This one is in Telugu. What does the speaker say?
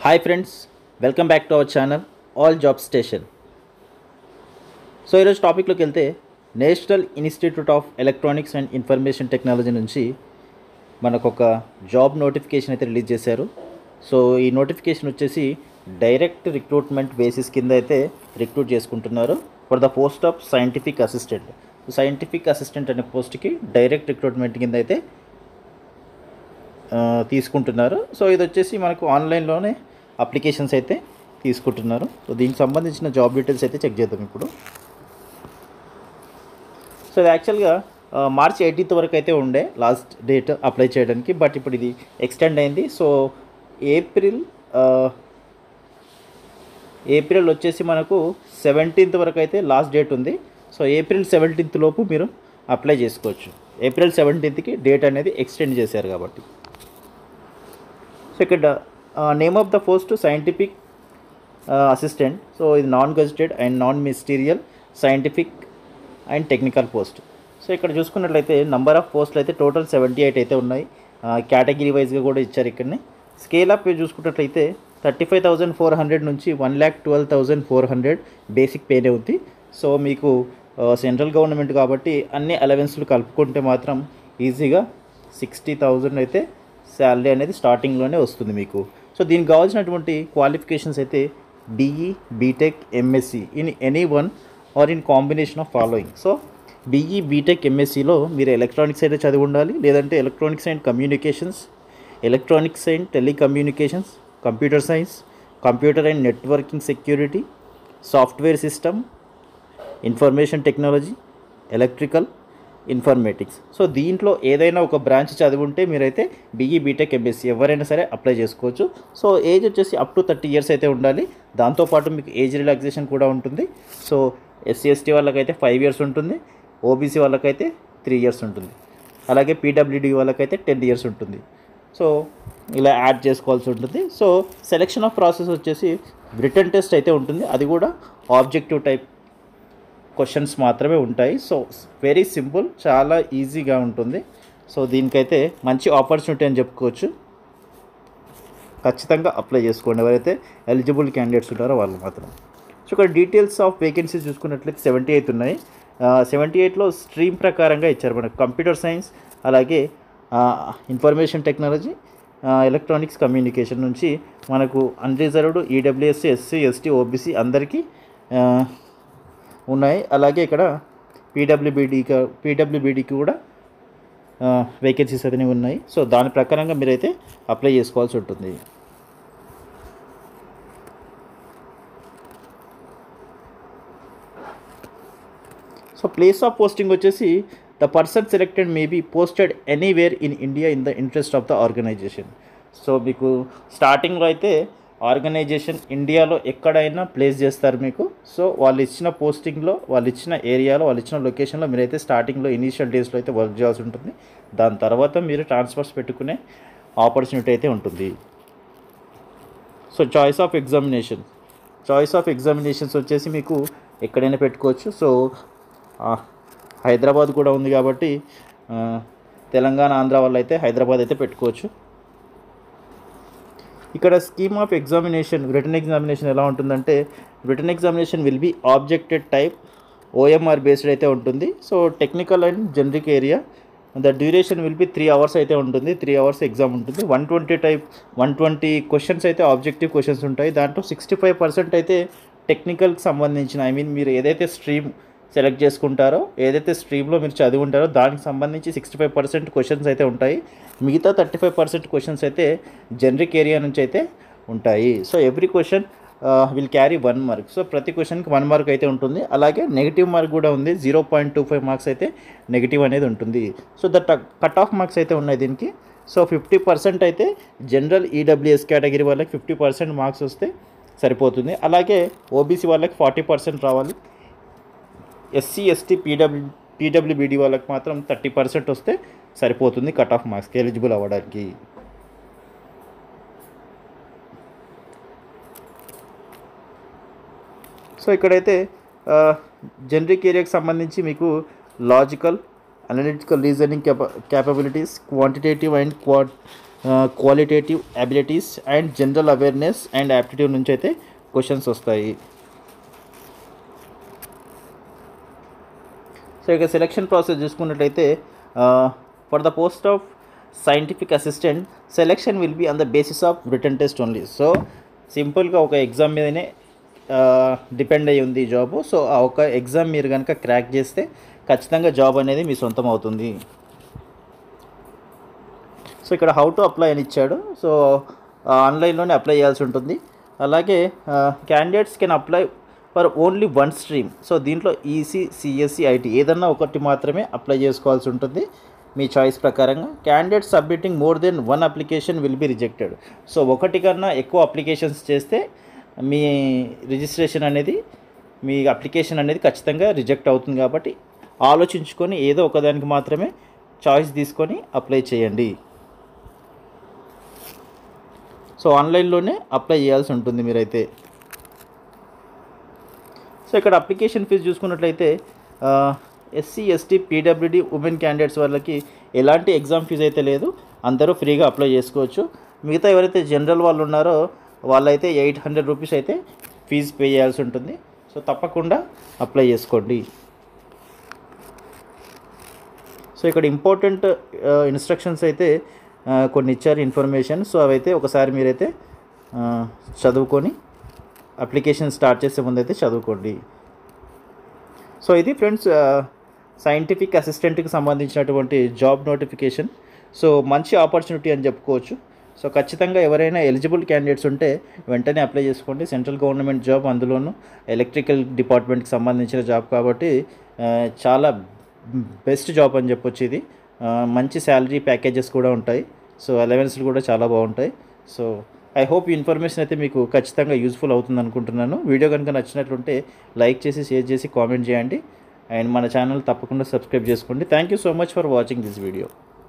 Hi friends, welcome back to our channel all job station. So ఈరోజు టాపిక్లోకి వెళ్తే national institute of electronics and information technology నుంచి మనకు ఒక జాబ్ నోటిఫికేషన్ అయితే రిలీజ్ చేశారు. సో ఈ నోటిఫికేషన్ వచ్చేసి డైరెక్ట్ రిక్రూట్మెంట్ బేసిస్ కింద అయితే రిక్రూట్ చేసుకుంటున్నారు for the post of scientific assistant. Scientific assistant అనే పోస్ట్కి డైరెక్ట్ రిక్రూట్మెంట్ కింద అయితే తీసుకుంటున్నారు. సో ఇది వచ్చేసి మనకు ఆన్లైన్లోనే అప్లికేషన్స్ అయితే తీసుకుంటున్నారు. సో దీనికి సంబంధించిన జాబ్ డీటెయిల్స్ అయితే చెక్ చేద్దాం ఇప్పుడు. సో ఇది యాక్చువల్గా మార్చ్ 18th వరకు అయితే ఉండే లాస్ట్ డేట్ అప్లై చేయడానికి, బట్ ఇప్పుడు ఇది ఎక్స్టెండ్ అయింది. సో ఏప్రిల్ వచ్చేసి మనకు 17th వరకు అయితే లాస్ట్ డేట్ ఉంది. సో ఏప్రిల్ 17th లోపు మీరు అప్లై చేసుకోవచ్చు. ఏప్రిల్ 17th డేట్ అనేది ఎక్స్టెండ్ చేశారు కాబట్టి. సో ఇక్కడ name of the post scientific assistant. So ఇది non gazetted and non ministerial scientific and technical post. So ఇక్కడ చూసుకున్నట్లయితే నంబర్ ఆఫ్ పోస్టులు అయితే టోటల్ 78 అయితే ఉన్నాయి. కేటగిరీ వైజ్గా కూడా ఇచ్చారు. ఇక్కడనే స్కేల్ అప్ చూసుకున్నట్లయితే 35,400 నుంచి 1,12,400 బేసిక్ పేనే ఉంది. సో మీకు సెంట్రల్ గవర్నమెంట్ కాబట్టి అన్ని అలవెన్స్లు కలుపుకుంటే మాత్రం ఈజీగా 60,000 అయితే శాలరీ అనేది స్టార్టింగ్లోనే వస్తుంది మీకు. సో దీనికి కావాల్సినటువంటి క్వాలిఫికేషన్స్ అయితే BE, BTech, MSc in any one or in combination of following. So BE, BTech, MScలో మీరు ఎలక్ట్రానిక్స్ అయితే చదివి ఉండాలి, లేదంటే electronics and communications, electronics and telecommunications, computer science, computer and networking security, software system, information technology, electrical, informatics. So దీంట్లో ఏదైనా ఒక బ్రాంచ్ చదివి ఉంటే మీరైతే BE, BTech, MSc ఎవరైనా సరే అప్లై చేసుకోవచ్చు. సో ఏజ్ వచ్చేసి అప్ టు 30 years అయితే ఉండాలి. దాంతోపాటు మీకు ఏజ్ రిలాక్సేషన్ కూడా ఉంటుంది. సో SC, ST వాళ్ళకైతే 5 years ఉంటుంది, OBC వాళ్ళకైతే 3 years ఉంటుంది, అలాగే PWD వాళ్ళకైతే 10 years ఉంటుంది. సో ఇలా యాడ్ చేసుకోవాల్సి ఉంటుంది. సో సెలెక్షన్ ఆఫ్ ప్రాసెస్ వచ్చేసి రిటన్ టెస్ట్ అయితే ఉంటుంది. అది కూడా ఆబ్జెక్టివ్ టైప్ క్వశ్చన్స్ మాత్రమే ఉంటాయి. సో వెరీ సింపుల్, చాలా ఈజీగా ఉంటుంది. సో దీనికైతే మంచి ఆపర్చునిటీ అని చెప్పుకోవచ్చు. ఖచ్చితంగా అప్లై చేసుకోండి ఎవరైతే ఎలిజిబుల్ క్యాండిడేట్స్ ఉంటారో వాళ్ళు మాత్రం. సో ఇక్కడ డీటెయిల్స్ ఆఫ్ వేకెన్సీస్ చూసుకున్నట్లయితే 78 ఉన్నాయి. 78లో స్ట్రీమ్ ప్రకారంగా ఇచ్చారు మనకు. కంప్యూటర్ సైన్స్, అలాగే ఇన్ఫర్మేషన్ టెక్నాలజీ, ఎలక్ట్రానిక్స్ కమ్యూనికేషన్ నుంచి మనకు unreserved EWS, SC, ST, OBC అందరికీ ఉన్నాయి. అలాగే ఇక్కడ PWBDకి కూడా వేకెన్సీస్ అయితే ఉన్నాయి. సో దాని ప్రకారంగా మీరైతే అప్లై చేసుకోవాల్సి ఉంటుంది. సో ప్లేస్ ఆఫ్ పోస్టింగ్ వచ్చేసి the person selected may be posted anywhere in India in the interest of the organisation. So మీకు స్టార్టింగ్లో అయితే ఆర్గనైజేషన్ ఇండియాలో ఎక్కడైనా ప్లేస్ చేస్తారు మీకు. సో వాళ్ళు ఇచ్చిన పోస్టింగ్లో, వాళ్ళు ఇచ్చిన ఏరియాలో, వాళ్ళు ఇచ్చిన లొకేషన్లో మీరైతే స్టార్టింగ్లో ఇనీషియల్ డేస్లో అయితే వర్క్ చేయాల్సి ఉంటుంది. దాని తర్వాత మీరు ట్రాన్స్ఫర్స్ పెట్టుకునే ఆపర్చునిటీ అయితే ఉంటుంది. సో చాయిస్ ఆఫ్ ఎగ్జామినేషన్స్ వచ్చేసి మీకు ఎక్కడైనా పెట్టుకోవచ్చు. సో హైదరాబాద్ కూడా ఉంది కాబట్టి తెలంగాణ, ఆంధ్ర వాళ్ళు అయితే హైదరాబాద్ అయితే పెట్టుకోవచ్చు. ఇక్కడ scheme of examination, written examination ఎలా ఉంటుందంటే written examination will be objected type OMR based అయితే ఉంటుంది. So technical and generic area the duration will be 3 hours అయితే ఉంటుంది. 3 hours ఎగ్జామ్ ఉంటుంది. 120 క్వశ్చన్స్ అయితే ఆబ్జెక్టివ్ క్వశ్చన్స్ ఉంటాయి. దాంట్లో 65% అయితే టెక్నికల్కి సంబంధించిన, మీరు ఏదైతే స్ట్రీమ్ సెలెక్ట్ చేసుకుంటారో, ఏదైతే స్ట్రీమ్లో మీరు చదివి ఉంటారో దానికి సంబంధించి 65% క్వశ్చన్స్ అయితే ఉంటాయి. మిగతా 35% క్వశ్చన్స్ అయితే జనరిక్ ఏరియా నుంచి అయితే ఉంటాయి. So every question will carry 1 mark. So ప్రతి క్వశ్చన్కి 1 mark అయితే ఉంటుంది. అలాగే నెగిటివ్ మార్క్ కూడా ఉంది. 0.25 marks అయితే నెగిటివ్ అనేది ఉంటుంది. సో కట్ ఆఫ్ మార్క్స్ అయితే ఉన్నాయి దీనికి. సో 50% అయితే జనరల్ EWS కేటగిరీ వాళ్ళకి 50% మార్క్స్ వస్తే సరిపోతుంది. అలాగే OBC వాళ్ళకి 40% రావాలి. SC, ST, PWBD వాళ్ళకి మాత్రం 30% వస్తే సరిపోతుంది కట్ ఆఫ్ మార్క్స్కి ఎలిజిబుల్ అవ్వడానికి. సో ఇక్కడైతే జనరిక్ ఏరియాకి సంబంధించి మీకు logical, analytical reasoning capabilities, quantitative and qualitative abilities and general awareness and aptitude నుంచి అయితే క్వశ్చన్స్ వస్తాయి. సో ఇక సెలక్షన్ ప్రాసెస్ చూసుకున్నట్లయితే for the post of scientific assistant selection will be on the basis of written test only. So సింపుల్గా ఒక ఎగ్జామ్ మీదనే డిపెండ్ అయ్యి ఉంది జాబు. సో ఆ ఒక ఎగ్జామ్ మీరు కనుక క్రాక్ చేస్తే ఖచ్చితంగా జాబ్ అనేది మీ సొంతం అవుతుంది. సో ఇక్కడ హౌ టు అప్లై అని ఇచ్చాడు. సో ఆన్లైన్లోనే అప్లై చేయాల్సి ఉంటుంది. అలాగే candidates can apply for only one stream. So దీంట్లో ఈసీ, సిఎస్సి, ఐటీ ఏదన్నా ఒకటి మాత్రమే అప్లై చేసుకోవాల్సి ఉంటుంది మీ చాయిస్ ప్రకారంగా. Candidate submitting more than one application will be rejected. So ఒకటి కన్నా ఎక్కువ అప్లికేషన్స్ చేస్తే మీ రిజిస్ట్రేషన్ అనేది, మీ అప్లికేషన్ అనేది ఖచ్చితంగా రిజెక్ట్ అవుతుంది. కాబట్టి ఆలోచించుకొని ఏదో ఒకదానికి మాత్రమే చాయిస్ తీసుకొని అప్లై చేయండి. సో ఆన్లైన్లోనే అప్లై చేయాల్సి ఉంటుంది మీరైతే. సో ఇక్కడ అప్లికేషన్ ఫీజు చూసుకున్నట్లయితే SC, ST, PWD women candidates వాళ్ళకి ఎలాంటి ఎగ్జామ్ ఫీజు అయితే లేదు, అందరూ ఫ్రీగా అప్లై చేసుకోవచ్చు. మిగతా ఎవరైతే జనరల్ వాళ్ళు ఉన్నారో వాళ్ళైతే 800 రూపీస్ అయితే ఫీజు పే చేయాల్సి ఉంటుంది. సో తప్పకుండా అప్లై చేసుకోండి. సో ఇక్కడ ఇంపార్టెంట్ ఇన్స్ట్రక్షన్స్ అయితే కొన్ని ఇచ్చారు ఇన్ఫర్మేషన్. సో అవైతే ఒకసారి మీరైతే చదువుకొని అప్లికేషన్ స్టార్ట్ చేసే ముందు అయితే చదువుకోండి. సో ఇది ఫ్రెండ్స్ సైంటిఫిక్ అసిస్టెంట్కి సంబంధించినటువంటి జాబ్ నోటిఫికేషన్. సో మంచి ఆపర్చునిటీ అని చెప్పుకోవచ్చు. సో ఖచ్చితంగా ఎవరైనా ఎలిజిబుల్ క్యాండిడేట్స్ ఉంటే వెంటనే అప్లై చేసుకోండి. సెంట్రల్ గవర్నమెంట్ జాబ్, అందులోనూ ఎలక్ట్రికల్ డిపార్ట్మెంట్కి సంబంధించిన జాబ్ కాబట్టి చాలా బెస్ట్ జాబ్ అని చెప్పొచ్చు ఇది. మంచి శాలరీ ప్యాకేజెస్ కూడా ఉంటాయి. సో అలవెన్స్లు కూడా చాలా బాగుంటాయి. సో ఐ హోప్ ఈ ఇన్ఫర్మేషన్ అయితే మీకు ఖచ్చితంగా యూస్ఫుల్ అవుతుంది అనుకుంటున్నాను. వీడియో కనుక నచ్చినట్లుంటే లైక్ చేసి, షేర్ చేసి, కామెంట్ చేయండి. అండ్ మన ఛానల్ తప్పకుండా సబ్స్క్రైబ్ చేసుకోండి. Thank you so much for watching this video.